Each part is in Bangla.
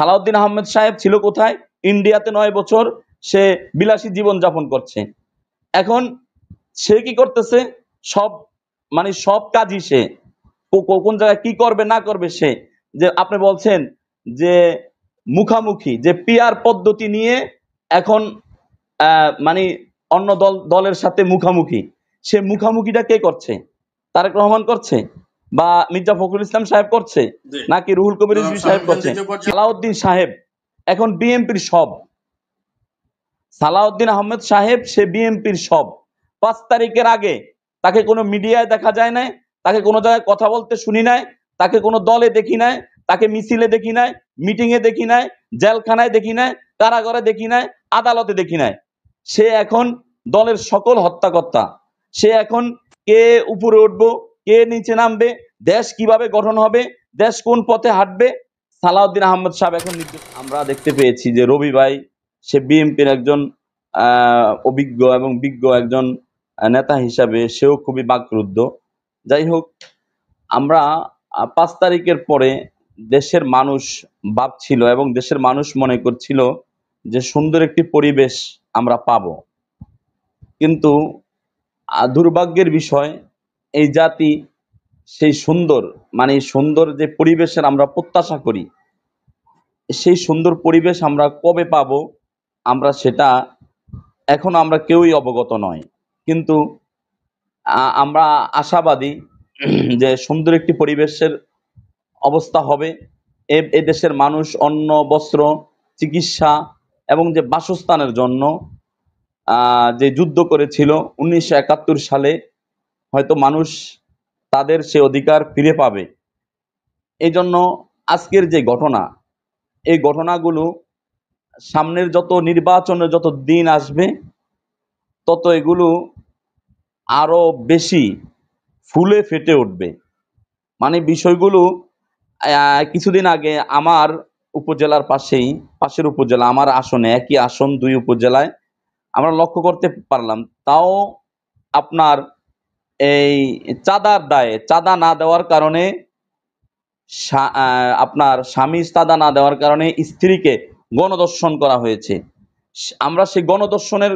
সালাউদ্দিন আহমেদ সাহেব ছিল কোথায়? ইন্ডিয়াতে 9 বছর সে বিলাসী জীবন যাপন করছে। এখন সে কি করতেছে? সব সব কাজই সে কোন জায়গায় কি করবে না করবে সে, যে আপনি বলছেন যে মুখামুখি যে পিআর পদ্ধতি নিয়ে এখন মানে অন্য দলের সাথে মুখামুখি, সে মুখামুখিটা কে করছে? তারেক রহমান করছে, বা মির্জা ফখরুল ইসলাম সাহেব করছে, নাকি রুহুল কবির রিজভী সাহেব করছে? সালাউদ্দিন সাহেব এখন বিএনপির সব। সালাউদ্দিন আহমেদ সাহেব সে বিএনপির সব। 5 তারিখের আগে তাকে কোনো মিডিয়ায় দেখা যায় নাই, তাকে কোনো জায়গায় কথা বলতে শুনি নাই, তাকে কোনো দলে দেখি নাই, তাকে মিছিলে দেখি নাই, মিটিং এ দেখি নাই, জেলখানায় দেখি নাই, কারাগারে দেখি নাই, আদালতে দেখি নাই। সে এখন দলের সকল হত্যাকর্তা। সে এখন কে উপরে উঠবো, কে নিচে নামবে, দেশ কিভাবে গঠন হবে, দেশ কোন পথে হাঁটবে, সালাউদ্দিন আহমেদ সাহেব এখন আমরা দেখতে পেয়েছি যে রবি ভাই সে বিএনপির একজন অভিজ্ঞ এবং বিজ্ঞ একজন নেতা হিসাবে সেও খুবই বাকরুদ্ধ। যাই হোক, আমরা 5 তারিখের পরে দেশের মানুষ ভাবছিল এবং দেশের মানুষ মনে করছিল যে সুন্দর একটি পরিবেশ আমরা পাবো, কিন্তু দুর্ভাগ্যের বিষয় এই জাতি সেই সুন্দর সুন্দর যে পরিবেশের আমরা প্রত্যাশা করি, সেই সুন্দর পরিবেশ আমরা কবে পাবো আমরা সেটা এখন আমরা কেউই অবগত নয়। কিন্তু আমরা আশাবাদী যে সুন্দর একটি পরিবেশের অবস্থা হবে। এ দেশের মানুষ অন্ন, বস্ত্র, চিকিৎসা এবং যে বাসস্থানের জন্য যে যুদ্ধ করেছিল 1971 সালে, হয়তো মানুষ তাদের সে অধিকার ফিরে পাবে। এই জন্য আজকের যে ঘটনা, এই ঘটনাগুলো সামনের যত নির্বাচনের যত দিন আসবে তত এগুলো আরো বেশি ফুলে ফেটে উঠবে। বিষয়গুলো কিছুদিন আগে আমার উপজেলার পাশের উপজেলা, আমার আসনে, একই আসন 2 উপজেলায় আমরা লক্ষ্য করতে পারলাম। তাও আপনার এই চাঁদার দায়ে, চাঁদা না দেওয়ার কারণে, আপনার স্বামী চাঁদা না দেওয়ার কারণে স্ত্রীকে গণধর্ষণ করা হয়েছে। আমরা সেই গণধর্ষণের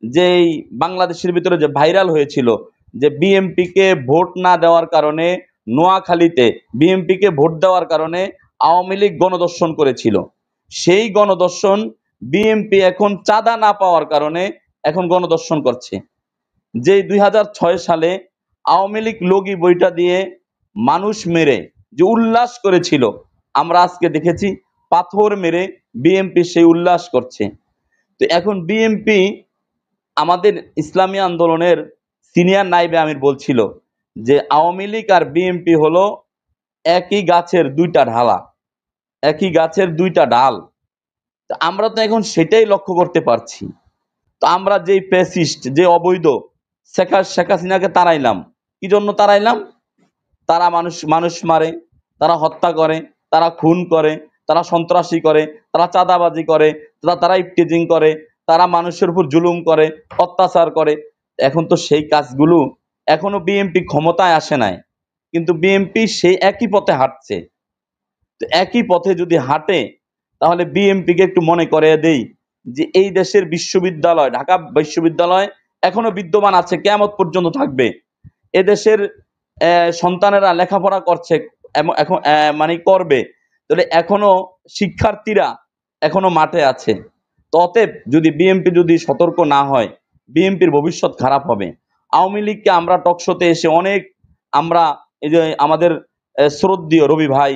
যেই বাংলাদেশের ভিতরে যে ভাইরাল হয়েছিল যে বিএমপিকে ভোট না দেওয়ার কারণে, নোয়াখালীতে বিএমপিকে ভোট দেওয়ার কারণে আওয়ামী লীগ গণধর্ষণ করেছিল, সেই গণধর্ষণ বিএমপি এখন চাঁদা না পাওয়ার কারণে এখন গণধর্ষণ করছে। যে 2006 সালে আওয়ামী লীগ লগি বইটা দিয়ে মানুষ মেরে যে উল্লাস করেছিল, আমরা আজকে দেখেছি পাথর মেরে বিএমপি সেই উল্লাস করছে। তো এখন বিএমপি, আমাদের ইসলামী আন্দোলনের সিনিয়র নায়েবে আমির বলছিল যে আওয়ামী লীগ আর বিএমপি হলো একই গাছের 2টা ঢালা, একই গাছের 2টা ডাল। তো আমরা তো এখন সেটাই লক্ষ্য করতে পারছি। তো আমরা যেই ফ্যাসিস্ট, যে অবৈধ শেখ হাসিনাকে তাড়াইলাম, কি জন্য তাড়াইলাম? তারা মানুষ মারে, তারা হত্যা করে, তারা খুন করে, তারা সন্ত্রাসী করে, তারা চাঁদাবাজি করে, তারা ইফটিজিং করে, তারা মানুষের উপর জুলুম করে, অত্যাচার করে। এখন তো সেই কাজগুলো, এখনো বিএনপি ক্ষমতায় আসে নাই, কিন্তু বিএনপি সেই একই পথে হাঁটছে। তো একই পথে যদি হাঁটে, তাহলে বিএনপিকে একটু মনে করিয়ে দেই যে এই দেশের বিশ্ববিদ্যালয়, ঢাকা বিশ্ববিদ্যালয় এখনো বিদ্যমান আছে, কিয়ামত পর্যন্ত থাকবে। এদেশের সন্তানেরা লেখাপড়া করছে, এখন করবে, তাহলে এখনো শিক্ষার্থীরা এখনো মাঠে আছে। অতএব যদি বিএনপি যদি সতর্ক না হয়, বিএনপির ভবিষ্যৎ খারাপ হবে। আওয়ামী লীগকে আমরা টকশোতে এসে অনেক, আমরা এই যে আমাদের শ্রদ্ধেয় রবি ভাই,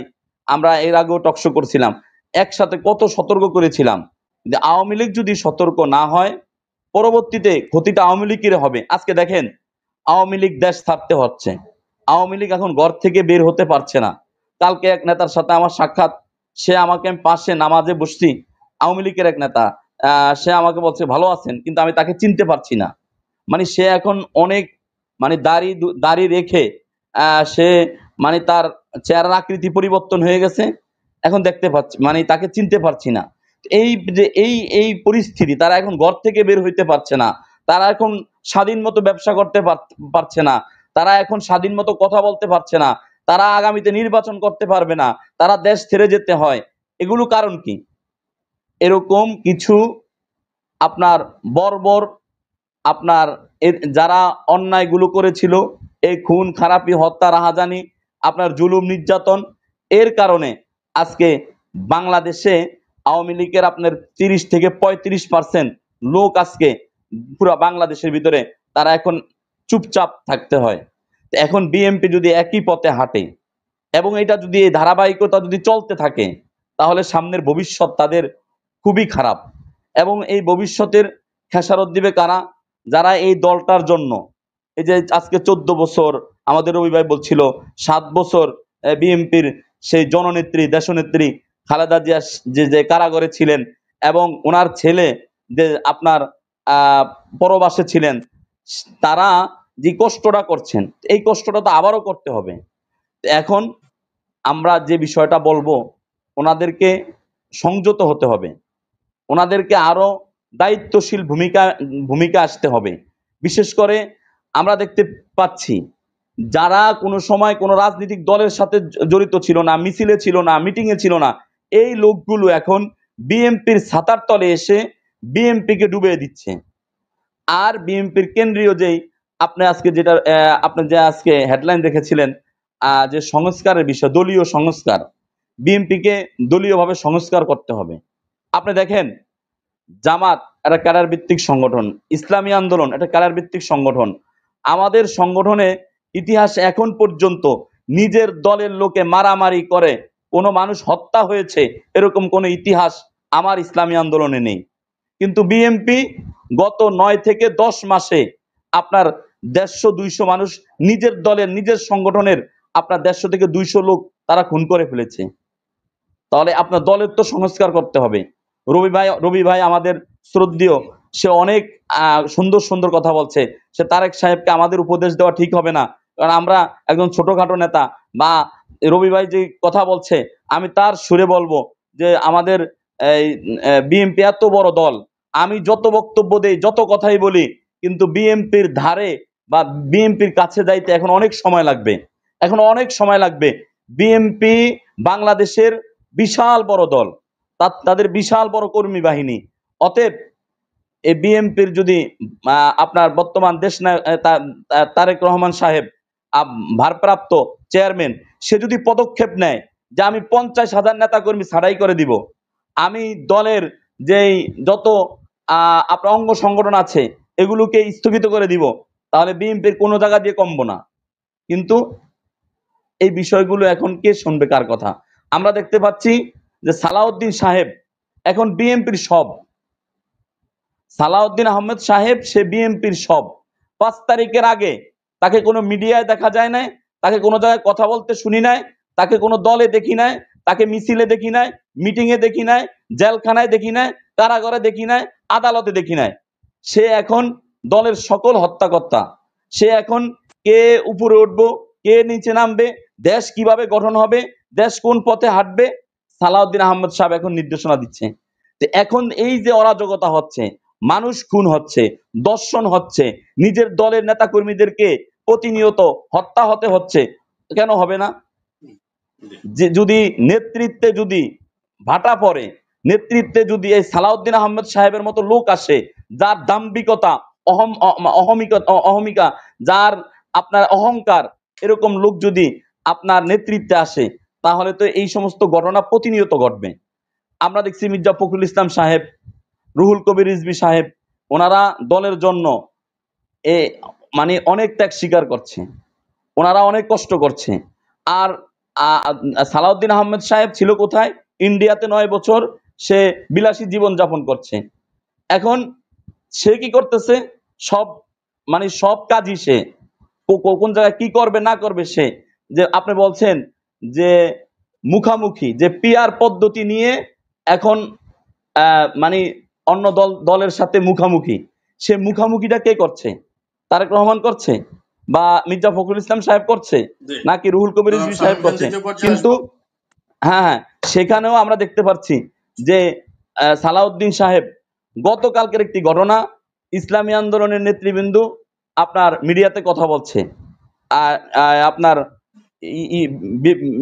আমরা এর আগেও টকশো করছিলাম, একসাথে কত সতর্ক করেছিলাম যে আওয়ামী লীগ যদি সতর্ক না হয় পরবর্তীতে ক্ষতিটা আওয়ামী লীগের হবে। আজকে দেখেন আওয়ামী লীগ দেশ ছাড়তে হচ্ছে, আওয়ামী লীগ এখন ঘর থেকে বের হতে পারছে না। কালকে এক নেতার সাথে আমার সাক্ষাৎ, সে আমাকে, আমি পাশে নামাজে বসছি, আওয়ামী লীগের এক নেতা, সে আমাকে বলছে ভালো আছেন, কিন্তু আমি তাকে চিনতে পারছি না। সে এখন অনেক দাড়ি রেখে সে তার চেহারার আকৃতি পরিবর্তন হয়ে গেছে, এখন দেখতে পাচ্ছি, তাকে চিনতে পারছি না। এই যে এই পরিস্থিতি, তারা এখন ঘর থেকে বের হইতে পারছে না, তারা এখন স্বাধীন মতো ব্যবসা করতে পারছে না, তারা এখন স্বাধীন মতো কথা বলতে পারছে না, তারা আগামীতে নির্বাচন করতে পারবে না, তারা দেশ ছেড়ে যেতে হয়। এগুলো কারণ কি? এরকম কিছু আপনার বর্বর আপনার যারা অন্যায়গুলো করেছিল, এই খুন খারাপি হত্যা রাহাজানি আপনার জুলুম নির্যাতন, এর কারণে আজকে বাংলাদেশে আওয়ামী লীগের আপনার 30 থেকে 35% লোক আজকে পুরো বাংলাদেশের ভিতরে তারা এখন চুপচাপ থাকতে হয়। এখন বিএনপি যদি একই পথে হাঁটে এবং এটা যদি এই ধারাবাহিকতা যদি চলতে থাকে, তাহলে সামনের ভবিষ্যৎ তাদের খুবই খারাপ। এবং এই ভবিষ্যতের খেসারত দিবে কারা? যারা এই দলটার জন্য এই যে আজকে 14 বছর, আমাদের রবি ভাই বলছিল 7 বছর বিএনপির সেই জননেত্রী দেশনেত্রী খালেদা জিয়া যে কারাগারে ছিলেন এবং ওনার ছেলে যে আপনার পরবাসে ছিলেন, তারা যে কষ্টটা করছেন, এই কষ্টটা তো আবারও করতে হবে। এখন আমরা যে বিষয়টা বলবো, ওনাদেরকে সংযত হতে হবে, ওনাদেরকে আরো দায়িত্বশীল ভূমিকা আসতে হবে। বিশেষ করে আমরা দেখতে পাচ্ছি যারা কোনো সময় কোনো রাজনৈতিক দলের সাথে জড়িত ছিল না, মিছিলে ছিল না, মিটিংয়ে ছিল না, এই লোকগুলো এখন বিএনপির ছাতার তলে এসে বিএনপিকে ডুবিয়ে দিচ্ছে। আর বিএনপির কেন্দ্রীয় যেই আপনি আজকে যেটা আপনি যে আজকে হেডলাইন দেখেছিলেন, যে সংস্কারের বিষয়, দলীয় সংস্কার, বিএনপিকে দলীয়ভাবে সংস্কার করতে হবে। আপনি দেখেন জামাত একটা ক্যাডার ভিত্তিক সংগঠন, ইসলামী আন্দোলন একটা ক্যাডার ভিত্তিক সংগঠন। আমাদের সংগঠনে ইতিহাস এখন পর্যন্ত নিজের দলের লোকে মারামারি করে কোনো মানুষ হত্যা হয়েছে এরকম কোনো ইতিহাস আমার ইসলামী আন্দোলনে নেই। কিন্তু বিএনপি গত 9 থেকে 10 মাসে আপনার 150-200 মানুষ নিজের দলের নিজের সংগঠনের আপনার 150 থেকে 200 লোক তারা খুন করে ফেলেছে। তাহলে আপনার দলের তো সংস্কার করতে হবে। রবি ভাই আমাদের শ্রদ্ধেয়, সে অনেক সুন্দর সুন্দর কথা বলছে। সে তারেক সাহেবকে আমাদের উপদেশ দেওয়া ঠিক হবে না, কারণ আমরা একজন ছোটখাটো নেতা। বা রবি ভাই যে কথা বলছে, আমি তার সুরে বলবো যে আমাদের বিএনপি এত বড় দল, আমি যত বক্তব্য দেই যত কথাই বলি, কিন্তু বিএনপির ধারে বা বিএনপির কাছে যাইতে এখন অনেক সময় লাগবে, এখন অনেক সময় লাগবে। বিএনপি বাংলাদেশের বিশাল বড় দল, তাদের বিশাল বড় কর্মী বাহিনী। অতএব এই বিএনপির যদি আপনার বর্তমান দেশ তারেক রহমান সাহেব ভারপ্রাপ্ত চেয়ারম্যান, সে যদি পদক্ষেপ নেয় যে আমি 50,000 নেতা কর্মী ছাড়াই করে দিব, আমি দলের যেই যত আপনার অঙ্গ সংগঠন আছে এগুলোকে স্থগিত করে দিব, তাহলে বিএনপির কোনো জায়গা দিয়ে কমবো না। কিন্তু এই বিষয়গুলো এখন কে শুনবে কার কথা? আমরা দেখতে পাচ্ছি যে সালাউদ্দিন সাহেব এখন বিএনপির সব, সালাউদ্দিন আহমেদ সাহেব সে বিএনপির সব। 5 তারিখের আগে তাকে কোনো মিডিয়ায় দেখা যায় নাই, তাকে কোনো জায়গায় কথা বলতে শুনি নাই, তাকে কোনো দলে দেখি নাই, তাকে মিছিলে দেখি নাই, মিটিংয়ে দেখি নাই, জেলখানায় দেখি নাই, কারাগারে দেখি নাই, আদালতে দেখি নাই। সে এখন দলের সকল হত্যাকর্তা। সে এখন কে উপরে উঠবো, কে নিচে নামবে, দেশ কিভাবে গঠন হবে, দেশ কোন পথে হাঁটবে, সালাউদ্দিন আহমেদ সাহেব এখন নির্দেশনা দিচ্ছে। এখন এই যে অরাজকতা হচ্ছে, মানুষ খুন হচ্ছে, দর্শন হচ্ছে, নিজের দলের নেতা কর্মীদেরকে প্রতিনিয়ত হত্যা হতে হচ্ছে, কেন হবে না? যে যদি নেতৃত্বে যদি ভাটা পড়ে, নেতৃত্বে যদি এই সালাউদ্দিন আহমেদ সাহেবের মতো লোক আসে, যার দাম্ভিকতা, অহমিকা, যার আপনার অহংকার, এরকম লোক যদি আপনার নেতৃত্বে আসে, তাহলে তো এই সমস্ত ঘটনা প্রতিনিয়ত ঘটবে। আমরা দেখছি মির্জা ফখরুল ইসলাম সাহেব, রুহুল কবির রিজভী সাহেব, ওনারা দলের জন্য মানে অনেক ত্যাগ স্বীকার করছে, ওনারা অনেক কষ্ট করছে। আর সালাউদ্দিন আহমেদ সাহেব ছিল কোথায়? ইন্ডিয়াতে 9 বছর সে বিলাসী জীবন যাপন করছে। এখন সে কি করতেছে? সব মানে সব কাজই সে, কোন জায়গায় কি করবে না করবে সে। যে আপনি বলছেন যে মুখামুখি যে পিআর পদ্ধতি নিয়ে এখন মানে অন্য দলের সাথে মুখামুখি, সে মুখামুখিটা কে করছে? তারেক রহমান করছে, বা মির্জা ফখরুল ইসলাম সাহেব করছে, নাকি রুহুল কবির রিজভী সাহেব করছে? কিন্তু হ্যাঁ, সেখানেও আমরা দেখতে পাচ্ছি যে সালাউদ্দিন সাহেব গতকালকের একটি ঘটনা, ইসলামী আন্দোলনের নেতৃবৃন্দ আপনার মিডিয়াতে কথা বলছে, আপনার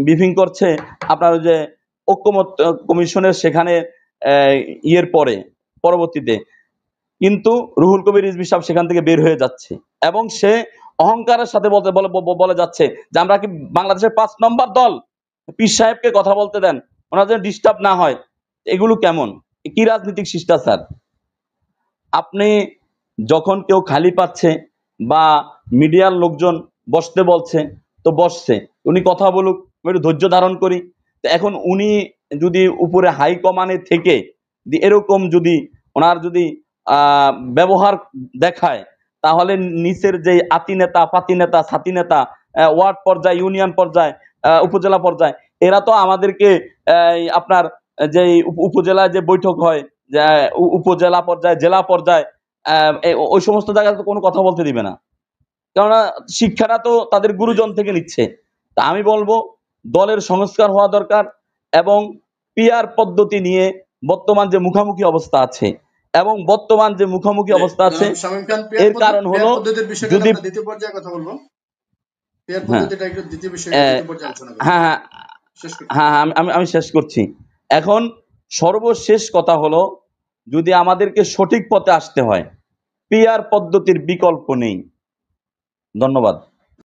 ব্রিফিং করছে, আপনার যে ঐক্যমত্য কমিশনের সেখানে ইয়ের পরবর্তীতে কিন্তু রুহুল কবির রিজভী সাহেব সেখান থেকে বের হয়ে যাচ্ছে এবং সে অহংকারের সাথে বলে যাচ্ছে যে আমরা কি বাংলাদেশের 5 নম্বর দল, পীর সাহেবকে কথা বলতে দেন, ওনার যেন ডিস্টার্ব না হয়। এগুলো কেমন, কি রাজনৈতিক শিষ্টাচার? আপনি যখন কেউ খালি পাচ্ছে বা মিডিয়ার লোকজন বসতে বলছে তো বসছে, উনি কথা বলুক, আমি একটু ধৈর্য ধারণ করি। তো এখন উনি যদি উপরে হাই কমান্ডে থেকে এরকম যদি ওনার যদি ব্যবহার দেখায়, তাহলে নিচের যে আতি নেতা, পাতি নেতা, ছাতি নেতা, ওয়ার্ড পর্যায়ে, ইউনিয়ন পর্যায়ে, উপজেলা পর্যায়ে, এরা তো আমাদেরকে আপনার যে উপজেলায় যে বৈঠক হয়, যে উপজেলা পর্যায়ে, জেলা পর্যায়ে, ওই সমস্ত জায়গায় তো কোনো কথা বলতে দিবে না, কেননা শিক্ষাটা তো তাদের গুরুজন থেকে নিচ্ছে। তা আমি বলবো দলের সংস্কার হওয়া দরকার এবং পিআর পদ্ধতি নিয়ে বর্তমান যে মুখামুখি অবস্থা আছে, এবং বর্তমান যে মুখামুখি অবস্থা আছে শামীম খান, এর কারণ হলো পদ্ধতির বিষয়টা যদি আমরা দ্বিতীয় পর্যায়ে কথা বলবো। পেয়ার হ্যাঁ পদ্ধতিটা একটু দ্বিতীয় বিষয়টা দ্বিতীয় পর্যায়ে আলোচনা করব। হ্যাঁ হ্যাঁ শেষ করুন। হ্যাঁ হ্যাঁ, আমি শেষ করছি। এখন সর্বশেষ কথা হলো, যদি আমাদেরকে সঠিক পথে আসতে হয়, পিআর পদ্ধতির বিকল্প নেই। ধন্যবাদ।